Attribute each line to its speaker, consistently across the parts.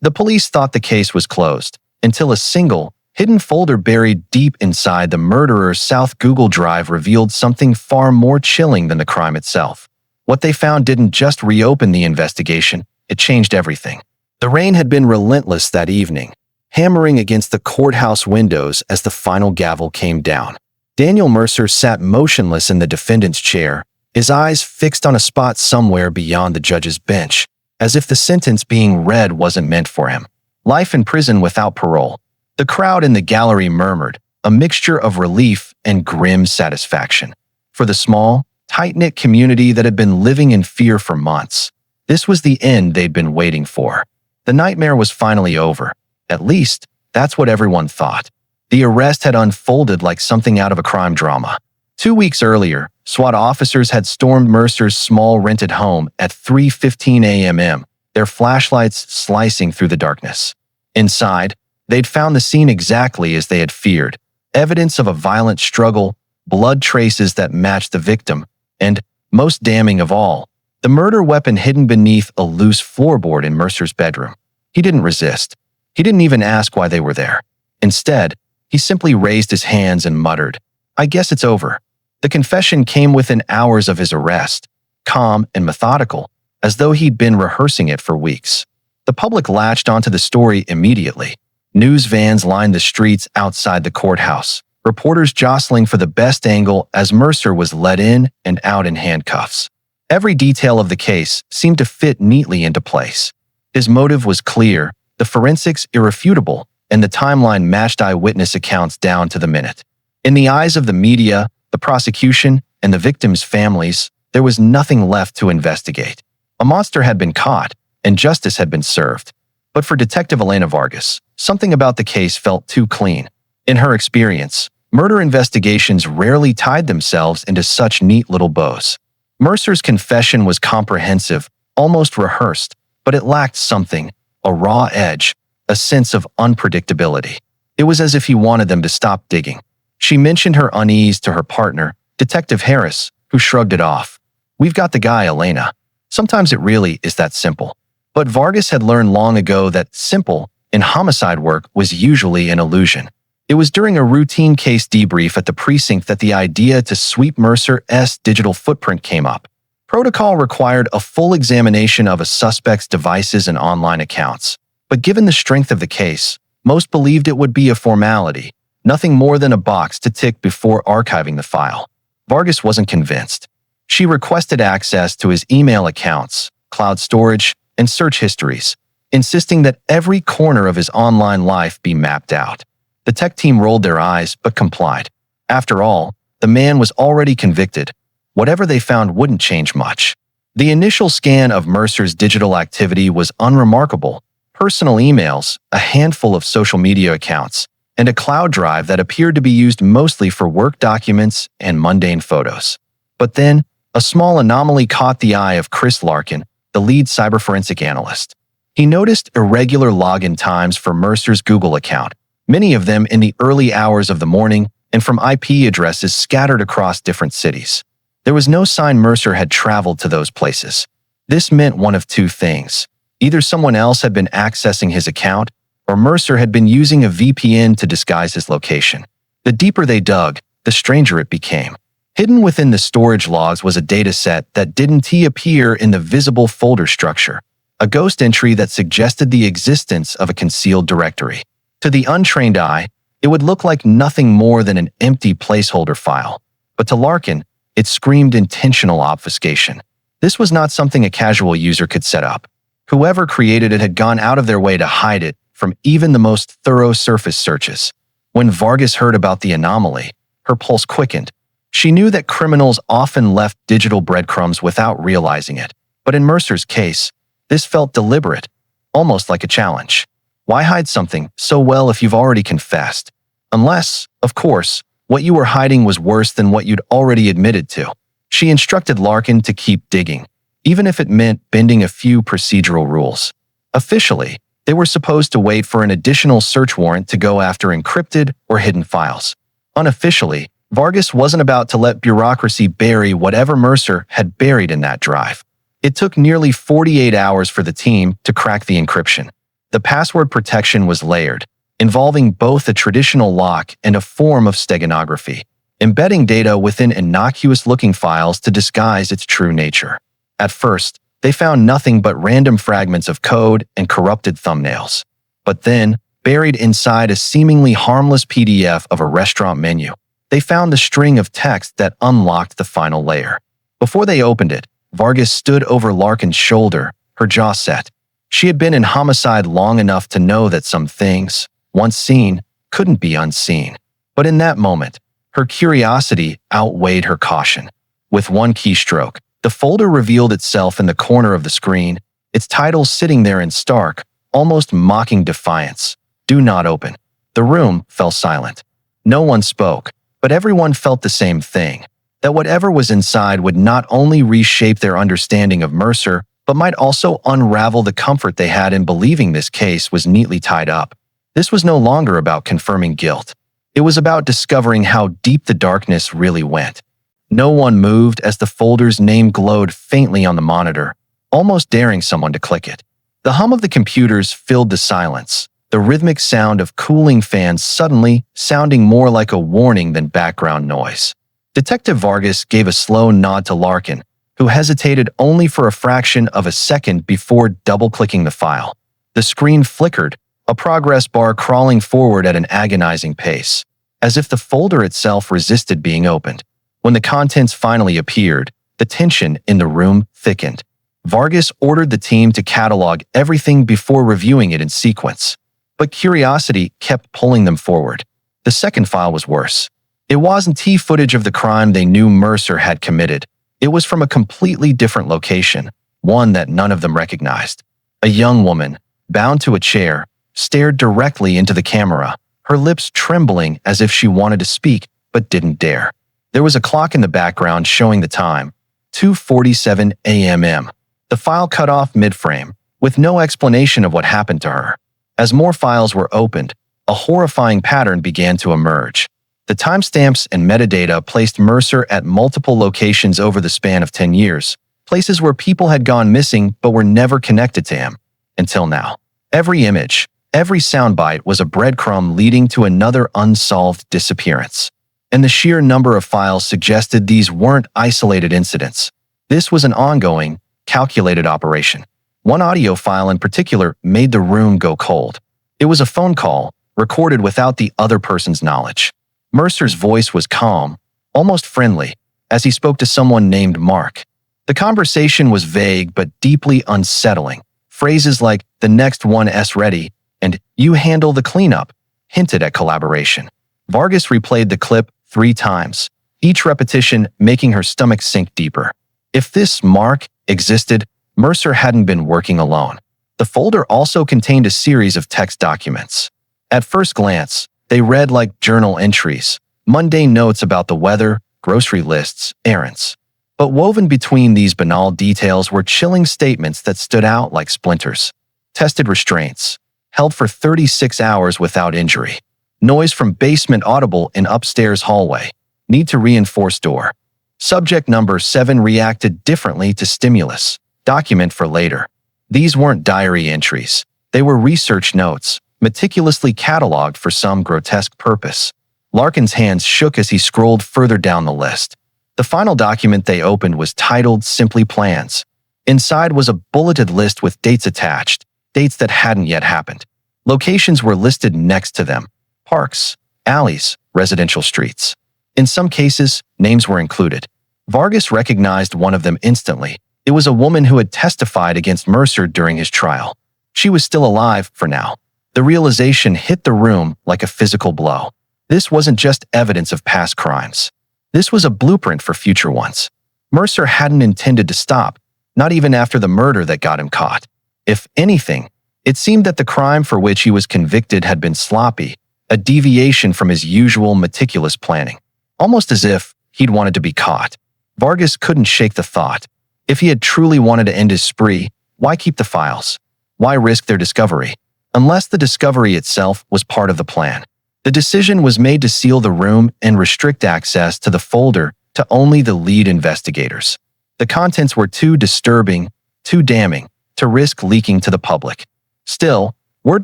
Speaker 1: The police thought the case was closed until a single, hidden folder buried deep inside the murderer's South Google Drive revealed something far more chilling than the crime itself. What they found didn't just reopen the investigation, it changed everything. The rain had been relentless that evening, hammering against the courthouse windows as the final gavel came down. Daniel Mercer sat motionless in the defendant's chair, his eyes fixed on a spot somewhere beyond the judge's bench, as if the sentence being read wasn't meant for him. Life in prison without parole. The crowd in the gallery murmured, a mixture of relief and grim satisfaction. For the small, tight-knit community that had been living in fear for months, this was the end they'd been waiting for. The nightmare was finally over. At least, that's what everyone thought. The arrest had unfolded like something out of a crime drama. 2 weeks earlier, SWAT officers had stormed Mercer's small rented home at 3:15 a.m., their flashlights slicing through the darkness. Inside, they'd found the scene exactly as they had feared. Evidence of a violent struggle, blood traces that matched the victim, and, most damning of all, the murder weapon hidden beneath a loose floorboard in Mercer's bedroom. He didn't resist. He didn't even ask why they were there. Instead, he simply raised his hands and muttered, "I guess it's over." The confession came within hours of his arrest, calm and methodical, as though he'd been rehearsing it for weeks. The public latched onto the story immediately. News vans lined the streets outside the courthouse, reporters jostling for the best angle as Mercer was led in and out in handcuffs. Every detail of the case seemed to fit neatly into place. His motive was clear, the forensics irrefutable, and the timeline matched eyewitness accounts down to the minute. In the eyes of the media, the prosecution, and the victims' families, there was nothing left to investigate. A monster had been caught, and justice had been served. But for Detective Elena Vargas, something about the case felt too clean. In her experience, murder investigations rarely tied themselves into such neat little bows. Mercer's confession was comprehensive, almost rehearsed, but it lacked something, a raw edge, a sense of unpredictability. It was as if he wanted them to stop digging. She mentioned her unease to her partner, Detective Harris, who shrugged it off. "We've got the guy, Elena. Sometimes it really is that simple." But Vargas had learned long ago that simple, in homicide work, was usually an illusion. It was during a routine case debrief at the precinct that the idea to sweep Mercer's digital footprint came up. Protocol required a full examination of a suspect's devices and online accounts. But given the strength of the case, most believed it would be a formality, nothing more than a box to tick before archiving the file. Vargas wasn't convinced. She requested access to his email accounts, cloud storage, and search histories, insisting that every corner of his online life be mapped out. The tech team rolled their eyes but complied. After all, the man was already convicted. Whatever they found wouldn't change much. The initial scan of Mercer's digital activity was unremarkable. Personal emails, a handful of social media accounts, and a cloud drive that appeared to be used mostly for work documents and mundane photos. But then, a small anomaly caught the eye of Chris Larkin, the lead cyberforensic analyst. He noticed irregular login times for Mercer's Google account, many of them in the early hours of the morning and from IP addresses scattered across different cities. There was no sign Mercer had traveled to those places. This meant one of two things. Either someone else had been accessing his account, or Mercer had been using a VPN to disguise his location. The deeper they dug, the stranger it became. Hidden within the storage logs was a dataset that didn't appear in the visible folder structure, a ghost entry that suggested the existence of a concealed directory. To the untrained eye, it would look like nothing more than an empty placeholder file. But to Larkin, it screamed intentional obfuscation. This was not something a casual user could set up. Whoever created it had gone out of their way to hide it from even the most thorough surface searches. When Vargas heard about the anomaly, her pulse quickened. She knew that criminals often left digital breadcrumbs without realizing it. But in Mercer's case, this felt deliberate, almost like a challenge. Why hide something so well if you've already confessed? Unless, of course, what you were hiding was worse than what you'd already admitted to. She instructed Larkin to keep digging, even if it meant bending a few procedural rules. Officially, they were supposed to wait for an additional search warrant to go after encrypted or hidden files. Unofficially, Vargas wasn't about to let bureaucracy bury whatever Mercer had buried in that drive. It took nearly 48 hours for the team to crack the encryption. The password protection was layered, involving both a traditional lock and a form of steganography, embedding data within innocuous-looking files to disguise its true nature. At first, they found nothing but random fragments of code and corrupted thumbnails. But then, buried inside a seemingly harmless PDF of a restaurant menu, they found the string of text that unlocked the final layer. Before they opened it, Vargas stood over Larkin's shoulder, her jaw set. She had been in homicide long enough to know that some things, once seen, couldn't be unseen. But in that moment, her curiosity outweighed her caution. With one keystroke, the folder revealed itself in the corner of the screen, its title sitting there in stark, almost mocking defiance. "Do not open." The room fell silent. No one spoke, but everyone felt the same thing, that whatever was inside would not only reshape their understanding of Mercer, but might also unravel the comfort they had in believing this case was neatly tied up. This was no longer about confirming guilt. It was about discovering how deep the darkness really went. No one moved as the folder's name glowed faintly on the monitor, almost daring someone to click it. The hum of the computers filled the silence, the rhythmic sound of cooling fans suddenly sounding more like a warning than background noise. Detective Vargas gave a slow nod to Larkin, who hesitated only for a fraction of a second before double-clicking the file. The screen flickered, a progress bar crawling forward at an agonizing pace, as if the folder itself resisted being opened. When the contents finally appeared, the tension in the room thickened. Vargas ordered the team to catalog everything before reviewing it in sequence. But curiosity kept pulling them forward. The second file was worse. It wasn't footage of the crime they knew Mercer had committed. It was from a completely different location, one that none of them recognized. A young woman, bound to a chair, stared directly into the camera, her lips trembling as if she wanted to speak but didn't dare. There was a clock in the background showing the time, 2:47 a.m. The file cut off mid-frame, with no explanation of what happened to her. As more files were opened, a horrifying pattern began to emerge. The timestamps and metadata placed Mercer at multiple locations over the span of 10 years, places where people had gone missing but were never connected to him. Until now. Every image, every soundbite was a breadcrumb leading to another unsolved disappearance. And the sheer number of files suggested these weren't isolated incidents. This was an ongoing, calculated operation. One audio file in particular made the room go cold. It was a phone call, recorded without the other person's knowledge. Mercer's voice was calm, almost friendly, as he spoke to someone named Mark. The conversation was vague but deeply unsettling. Phrases like, "the next one's ready," and "you handle the cleanup," hinted at collaboration. Vargas replayed the clip 3 times, each repetition making her stomach sink deeper. If this Mark existed, Mercer hadn't been working alone. The folder also contained a series of text documents. At first glance, they read like journal entries, mundane notes about the weather, grocery lists, errands. But woven between these banal details were chilling statements that stood out like splinters. Tested restraints. Held for 36 hours without injury. Noise from basement audible in upstairs hallway. Need to reinforce door. Subject number 7 reacted differently to stimulus. Document for later. These weren't diary entries. They were research notes, meticulously cataloged for some grotesque purpose. Larkin's hands shook as he scrolled further down the list. The final document they opened was titled simply Plans. Inside was a bulleted list with dates attached, dates that hadn't yet happened. Locations were listed next to them. Parks, alleys, residential streets. In some cases, names were included. Vargas recognized one of them instantly. It was a woman who had testified against Mercer during his trial. She was still alive for now. The realization hit the room like a physical blow. This wasn't just evidence of past crimes. This was a blueprint for future ones. Mercer hadn't intended to stop, not even after the murder that got him caught. If anything, it seemed that the crime for which he was convicted had been sloppy, a deviation from his usual meticulous planning. Almost as if he'd wanted to be caught. Vargas couldn't shake the thought. If he had truly wanted to end his spree, why keep the files? Why risk their discovery? Unless the discovery itself was part of the plan. The decision was made to seal the room and restrict access to the folder to only the lead investigators. The contents were too disturbing, too damning, to risk leaking to the public. Still, Word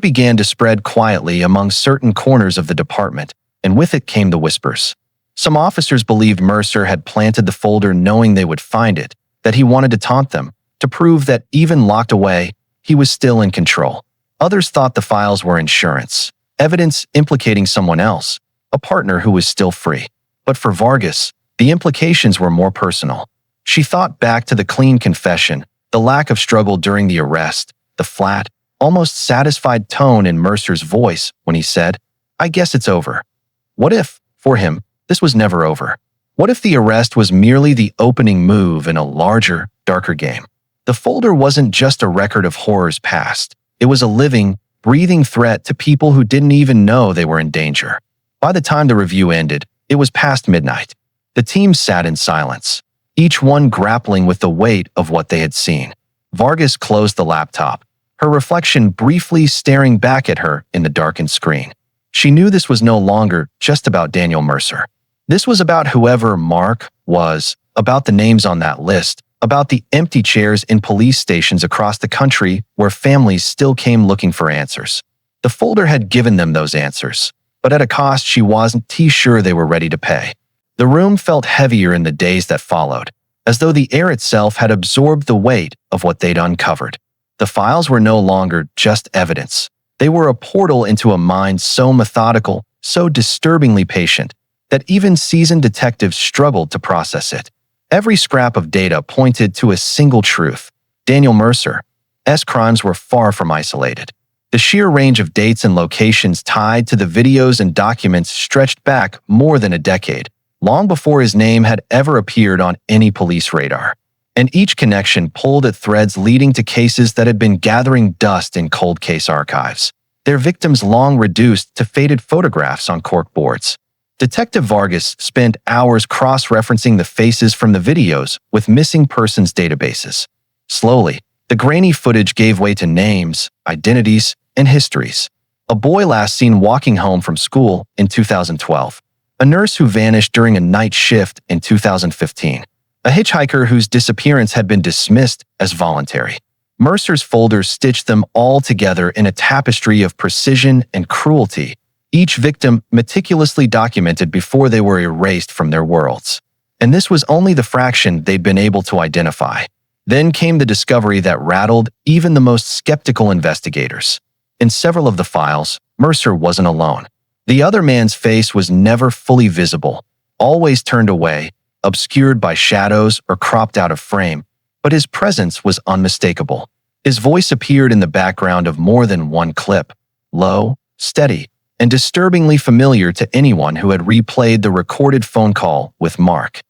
Speaker 1: began to spread quietly among certain corners of the department, and with it came the whispers. Some officers believed Mercer had planted the folder knowing they would find it, that he wanted to taunt them, to prove that even locked away, he was still in control. Others thought the files were insurance, evidence implicating someone else, a partner who was still free. But for Vargas, the implications were more personal. She thought back to the clean confession, the lack of struggle during the arrest, the flat, almost satisfied tone in Mercer's voice when he said, "I guess it's over." What if, for him, this was never over? What if the arrest was merely the opening move in a larger, darker game? The folder wasn't just a record of horrors past. It was a living, breathing threat to people who didn't even know they were in danger. By the time the review ended, it was past midnight. The team sat in silence, each one grappling with the weight of what they had seen. Vargas closed the laptop, her reflection briefly staring back at her in the darkened screen. She knew this was no longer just about Daniel Mercer. This was about whoever Mark was, about the names on that list, about the empty chairs in police stations across the country where families still came looking for answers. The folder had given them those answers, but at a cost she wasn't too sure they were ready to pay. The room felt heavier in the days that followed, as though the air itself had absorbed the weight of what they'd uncovered. The files were no longer just evidence. They were a portal into a mind so methodical, so disturbingly patient, that even seasoned detectives struggled to process it. Every scrap of data pointed to a single truth. Daniel Mercer's crimes were far from isolated. The sheer range of dates and locations tied to the videos and documents stretched back more than a decade, long before his name had ever appeared on any police radar. And each connection pulled at threads leading to cases that had been gathering dust in cold case archives, their victims long reduced to faded photographs on corkboards. Detective Vargas spent hours cross-referencing the faces from the videos with missing persons databases. Slowly, the grainy footage gave way to names, identities, and histories. A boy last seen walking home from school in 2012. A nurse who vanished during a night shift in 2015. A hitchhiker whose disappearance had been dismissed as voluntary. Mercer's folders stitched them all together in a tapestry of precision and cruelty, each victim meticulously documented before they were erased from their worlds. And this was only the fraction they'd been able to identify. Then came the discovery that rattled even the most skeptical investigators. In several of the files, Mercer wasn't alone. The other man's face was never fully visible, always turned away, obscured by shadows or cropped out of frame, but his presence was unmistakable. His voice appeared in the background of more than one clip, low, steady, and disturbingly familiar to anyone who had replayed the recorded phone call with Mark.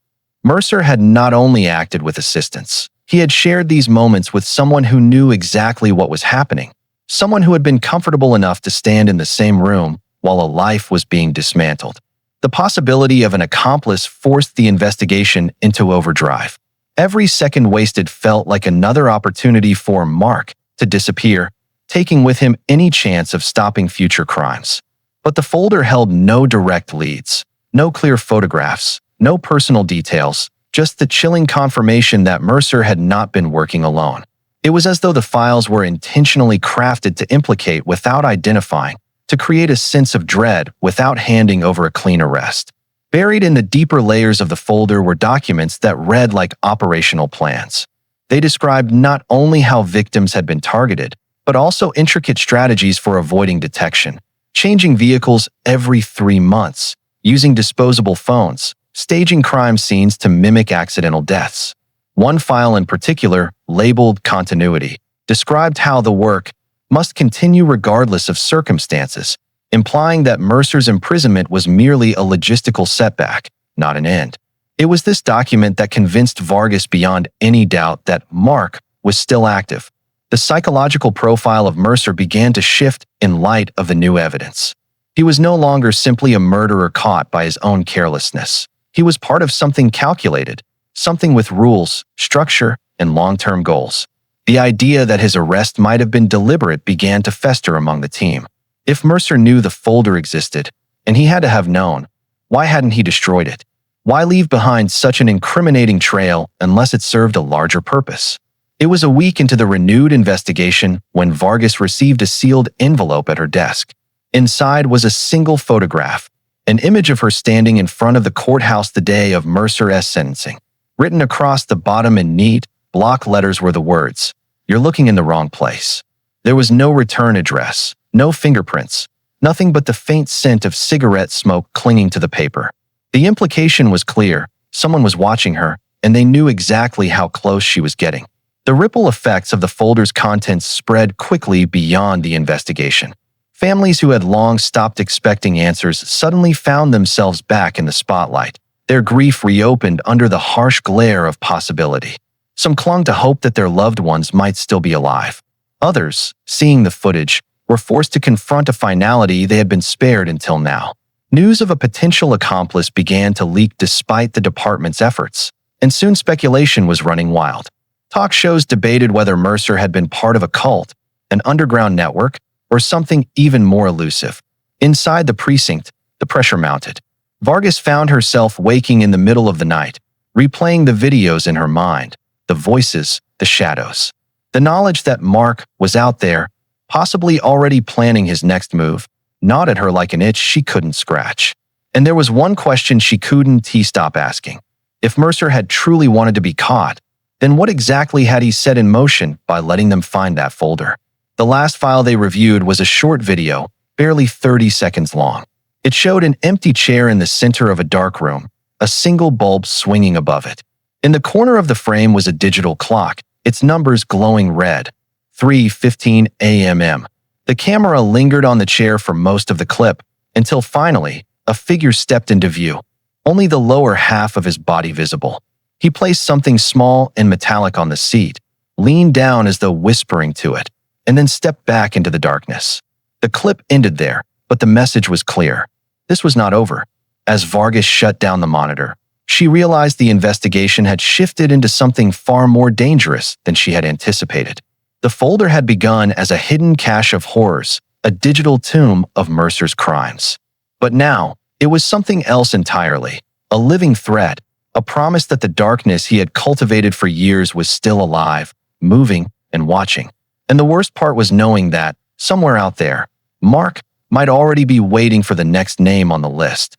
Speaker 1: Mercer had not only acted with assistance, he had shared these moments with someone who knew exactly what was happening, someone who had been comfortable enough to stand in the same room while a life was being dismantled. The possibility of an accomplice forced the investigation into overdrive. Every second wasted felt like another opportunity for Mark to disappear, taking with him any chance of stopping future crimes. But the folder held no direct leads, no clear photographs, no personal details, just the chilling confirmation that Mercer had not been working alone. It was as though the files were intentionally crafted to implicate without identifying, to create a sense of dread without handing over a clean arrest. Buried in the deeper layers of the folder were documents that read like operational plans. They described not only how victims had been targeted, but also intricate strategies for avoiding detection, changing vehicles every 3 months, using disposable phones, staging crime scenes to mimic accidental deaths. One file in particular, labeled Continuity, described how the work must continue regardless of circumstances, implying that Mercer's imprisonment was merely a logistical setback, not an end. It was this document that convinced Vargas beyond any doubt that Mark was still active. The psychological profile of Mercer began to shift in light of the new evidence. He was no longer simply a murderer caught by his own carelessness. He was part of something calculated, something with rules, structure, and long-term goals. The idea that his arrest might have been deliberate began to fester among the team. If Mercer knew the folder existed, and he had to have known, why hadn't he destroyed it? Why leave behind such an incriminating trail unless it served a larger purpose? It was a week into the renewed investigation when Vargas received a sealed envelope at her desk. Inside was a single photograph, an image of her standing in front of the courthouse the day of Mercer's sentencing. Written across the bottom in neat, block letters were the words, "You're looking in the wrong place." There was no return address, no fingerprints, nothing but the faint scent of cigarette smoke clinging to the paper. The implication was clear. Someone was watching her, and they knew exactly how close she was getting. The ripple effects of the folder's contents spread quickly beyond the investigation. Families who had long stopped expecting answers suddenly found themselves back in the spotlight. Their grief reopened under the harsh glare of possibility. Some clung to hope that their loved ones might still be alive. Others, seeing the footage, were forced to confront a finality they had been spared until now. News of a potential accomplice began to leak despite the department's efforts, and soon speculation was running wild. Talk shows debated whether Mercer had been part of a cult, an underground network, or something even more elusive. Inside the precinct, the pressure mounted. Vargas found herself waking in the middle of the night, replaying the videos in her mind, the voices, the shadows. The knowledge that Mark was out there, possibly already planning his next move, gnawed at her like an itch she couldn't scratch. And there was one question she couldn't stop asking. If Mercer had truly wanted to be caught, then what exactly had he set in motion by letting them find that folder? The last file they reviewed was a short video, barely 30 seconds long. It showed an empty chair in the center of a dark room, a single bulb swinging above it. In the corner of the frame was a digital clock, its numbers glowing red, 3:15 a.m. The camera lingered on the chair for most of the clip, until finally, a figure stepped into view, only the lower half of his body visible. He placed something small and metallic on the seat, leaned down as though whispering to it, and then stepped back into the darkness. The clip ended there, but the message was clear. This was not over. As Vargas shut down the monitor, she realized the investigation had shifted into something far more dangerous than she had anticipated. The folder had begun as a hidden cache of horrors, a digital tomb of Mercer's crimes. But now, it was something else entirely, a living threat, a promise that the darkness he had cultivated for years was still alive, moving, and watching. And the worst part was knowing that, somewhere out there, Mark might already be waiting for the next name on the list.